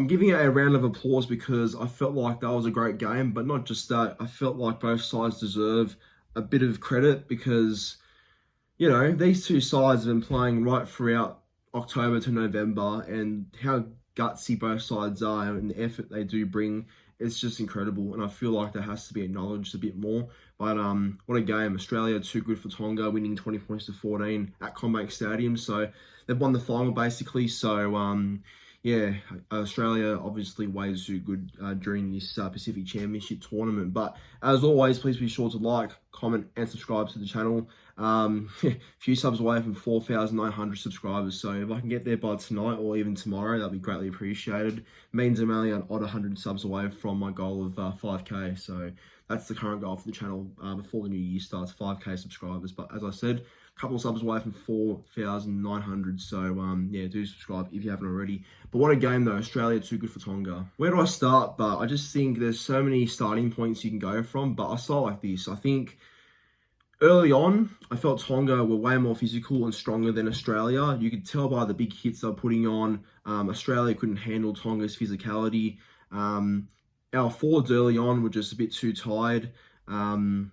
I'm giving it a round of applause because I felt like that was a great game, but not just that. I felt like both sides deserve a bit of credit because, these two sides have been playing right throughout October to November, and how gutsy both sides are and the effort they do bring, it's just incredible. And I feel like that has to be acknowledged a bit more. But what a game. Australia too good for Tonga, winning 20 points to 14 at Commbank Stadium. So they've won the final basically. So yeah, Australia obviously way too good during this Pacific Championship tournament. But as always, please be sure to like, comment, and subscribe to the channel. A few subs away from 4,900 subscribers. So if I can get there by tonight or even tomorrow, that'd be greatly appreciated. It means I'm only an odd 100 subs away from my goal of 5K. So that's the current goal for the channel before the new year starts, 5K subscribers. But as I said, a couple of subs away from 4,900. So yeah, do subscribe if you haven't already. But what a game though. Australia too good for Tonga. Where do I start? But I just think there's so many starting points you can go from. But I start like this. I think early on, I felt Tonga were way more physical and stronger than Australia. You could tell by the big hits they're putting on. Australia couldn't handle Tonga's physicality. Our forwards early on were just a bit too tired. And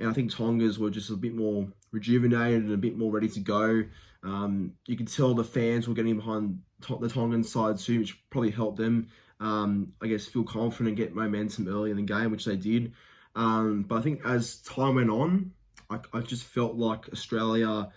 I think Tonga's were just a bit more rejuvenated and a bit more ready to go. You could tell the fans were getting behind the Tongan side too, which probably helped them, I guess, feel confident and get momentum early in the game, which they did. But I think as time went on, I just felt like Australia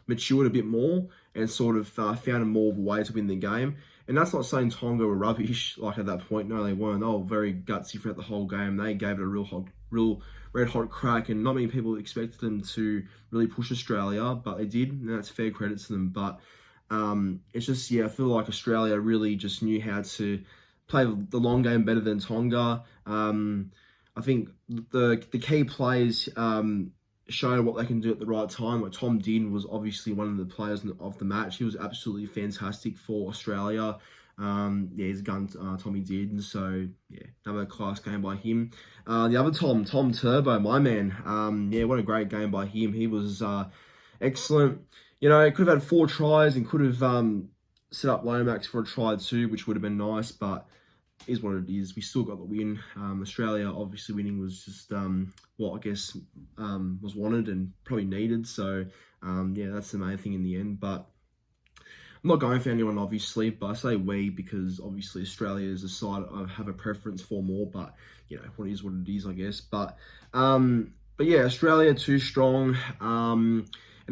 matured a bit more and sort of found more of a way to win the game. And that's not saying Tonga were rubbish, like at that point. No, they weren't. They were very gutsy throughout the whole game. They gave it a real red-hot crack, and not many people expected them to really push Australia, but they did, and that's fair credit to them. But it's just, yeah, I feel like Australia really just knew how to play the long game better than Tonga. I think the key players showed what they can do at the right time. Like Tom Dean was obviously one of the players of the match. He was absolutely fantastic for Australia. Yeah, he's a gun, Tommy did. And so, yeah, another class game by him. The other Tom Turbo, my man. Yeah, what a great game by him. He was excellent. He could have had 4 tries and could have set up Lomax for a try too, which would have been nice, but is what it is. We still got the win. Australia obviously winning was just what I guess was wanted and probably needed. So yeah, that's the main thing in the end. But I'm not going for anyone obviously, but I say we because obviously Australia is a side I have a preference for more. But what it is, I guess. But yeah, Australia too strong. And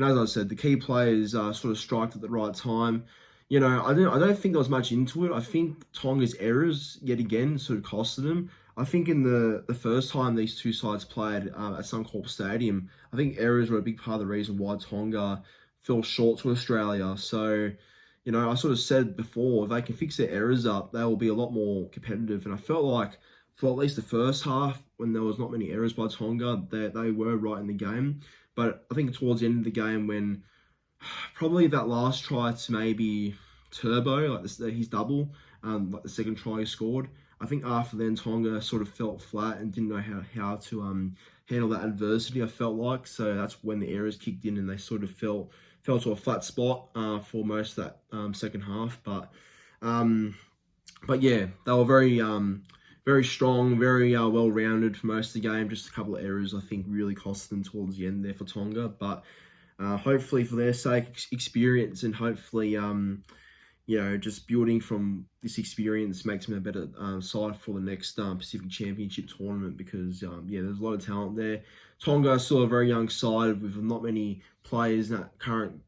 as I said, the key players sort of striked at the right time. I don't think there was much into it. I think Tonga's errors, yet again, sort of costed them. I think in the first time these two sides played at Commbank Stadium, I think errors were a big part of the reason why Tonga fell short to Australia. So, I sort of said before, if they can fix their errors up, they will be a lot more competitive. And I felt like for at least the first half, when there was not many errors by Tonga, they were right in the game. But I think towards the end of the game, when probably that last try to maybe Turbo, like his double, like the second try he scored, I think after then Tonga sort of felt flat and didn't know how to handle that adversity, I felt like. So that's when the errors kicked in and they sort of fell to a flat spot for most of that second half. But yeah, they were very strong, very well-rounded for most of the game. Just a couple of errors, I think, really cost them towards the end there for Tonga. But hopefully for their sake, experience, and hopefully, just building from this experience makes them a better side for the next Pacific Championship tournament because, yeah, there's a lot of talent there. Tonga is still a very young side with not many players in that current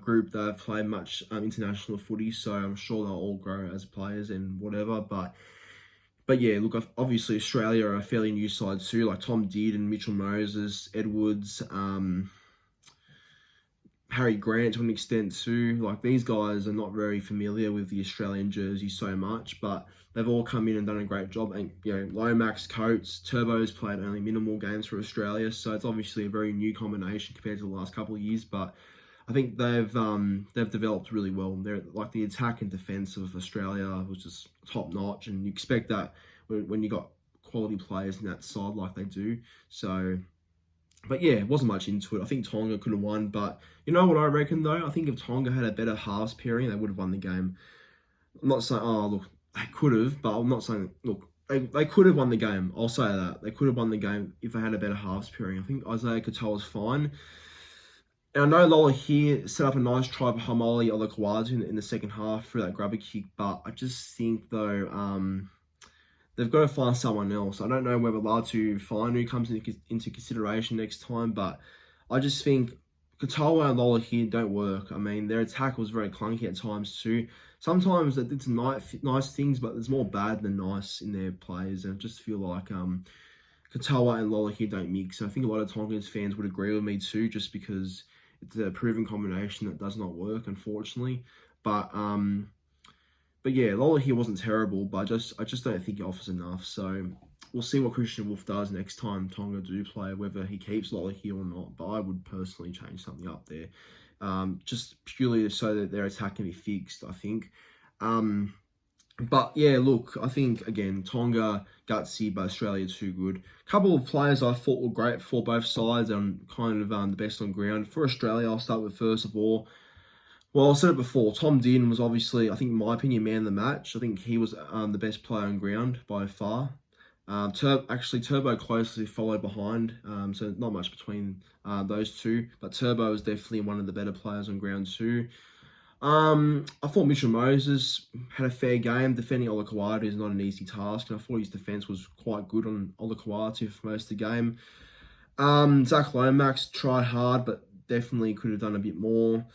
group that have played much international footy, so I'm sure they'll all grow as players and whatever. But yeah, look, obviously Australia are a fairly new side too, like Tom Deed and Mitchell Moses, Edwards, Harry Grant to an extent too. Like, these guys are not very familiar with the Australian jersey so much, but they've all come in and done a great job. And Lomax, Coates, Turbo's played only minimal games for Australia, so it's obviously a very new combination compared to the last couple of years. But I think they've developed really well. They're like, the attack and defense of Australia was just top notch, and you expect that when you got quality players in that side like they do. So. But yeah, it wasn't much into it. I think Tonga could have won, but you know what I reckon though? I think if Tonga had a better halves pairing, they would have won the game. I'm not saying, oh look, they could have, but I'm not saying, look, they could have won the game. I'll say that. They could have won the game if they had a better halves pairing. I think Isaiah Katoa's fine. And I know Lola here set up a nice try for Hamali Olakawatu in the second half for that grubber kick, but I just think, though, they've got to find someone else. I don't know whether Latu Fainu comes into consideration next time, but I just think Katoa and Lola here don't work. I mean, their attack was very clunky at times too. Sometimes they did some nice things, but there's more bad than nice in their players. And I just feel like Katoa and Lola here don't mix. And I think a lot of Tongans fans would agree with me too, just because it's a proven combination that does not work, unfortunately. But yeah, Lola here wasn't terrible, but I just don't think he offers enough. So we'll see what Christian Wolf does next time Tonga do play, whether he keeps Lola here or not. But I would personally change something up there, just purely so that their attack can be fixed, I think. But yeah, look, I think, again, Tonga, gutsy, but Australia too good. A couple of players I thought were great for both sides and kind of the best on ground. For Australia, I'll start with, first of all, well, I said it before, Tom Dearden was obviously, I think, in my opinion, man of the match. I think he was the best player on ground by far. Turbo closely followed behind, so not much between those two. But Turbo was definitely one of the better players on ground too. I thought Mitchell Moses had a fair game. Defending Olakawatu is not an easy task, and I thought his defence was quite good on Olakawatu for most of the game. Zach Lomax tried hard, but definitely could have done a bit more.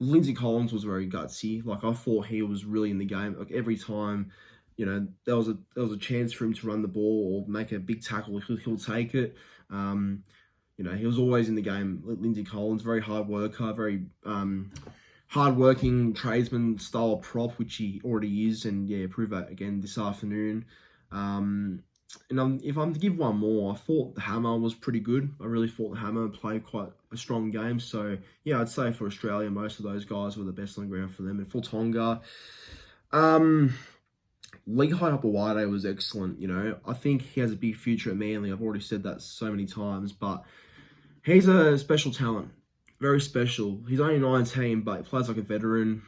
Lindsay Collins was very gutsy. Like, I thought he was really in the game. Like, every time, there was a chance for him to run the ball or make a big tackle, he'll take it. He was always in the game. Lindsay Collins, very hard worker, very hard-working tradesman style prop, which he already is, and yeah, prove that again this afternoon. If I'm to give one more, I thought the Hammer was pretty good. I really thought the Hammer played quite a strong game. So yeah, I'd say for Australia, most of those guys were the best on the ground for them. And for Tonga, League Hopewade was excellent. I think he has a big future at Manly. I've already said that so many times, but he's a special talent, very special. He's only 19, but he plays like a veteran.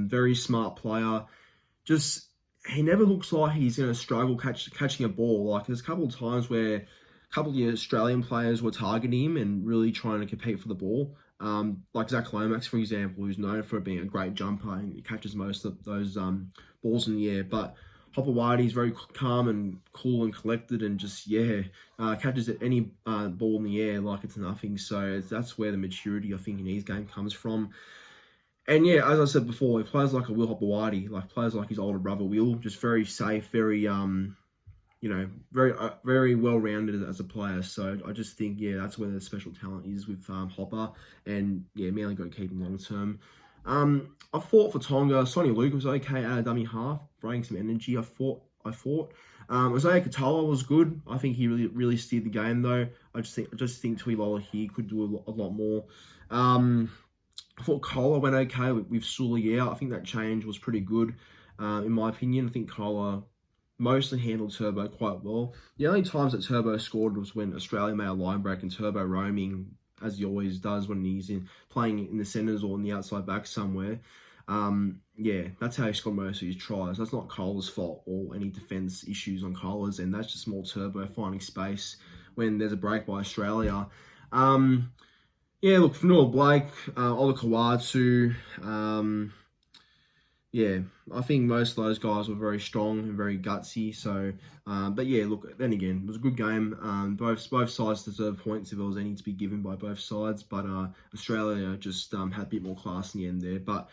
Very smart player. He never looks like he's going to struggle catching a ball. Like, there's a couple of times where a couple of the Australian players were targeting him and really trying to compete for the ball. Like Zach Lomax, for example, who's known for being a great jumper and he catches most of those balls in the air. But Hopewade is very calm and cool and collected and catches any ball in the air like it's nothing. So that's where the maturity, I think, in his game comes from. And yeah, as I said before, he plays like a Will Hopewade, plays like his older brother Will, just very safe, very very well-rounded as a player. So I just think, yeah, that's where the special talent is with Hopper, and yeah, Manly got to keep him long term. I thought for Tonga, Sonny Luke was okay at a dummy half, bringing some energy. I thought Isaiah Katoa was good. I think he really steered the game though. I just think Tuilola here could do a lot more. I thought Kola went okay with Sully out. I think that change was pretty good, in my opinion. I think Kola mostly handled Turbo quite well. The only times that Turbo scored was when Australia made a line break and Turbo roaming, as he always does when he's playing in the centres or in the outside back somewhere. Yeah, that's how he scored most of his tries. That's not Cola's fault or any defence issues on Cola's, and that's just more Turbo finding space when there's a break by Australia. Yeah, look, Fanua Blake, Olakawatu, yeah, I think most of those guys were very strong and very gutsy. So, but yeah, look, then again, it was a good game. Both sides deserve points if there was any to be given by both sides. But Australia just had a bit more class in the end there. But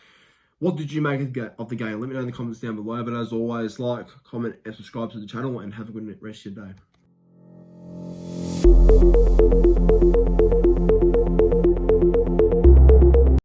what did you make of the game? Let me know in the comments down below. But as always, like, comment, and subscribe to the channel. And have a good rest of your day.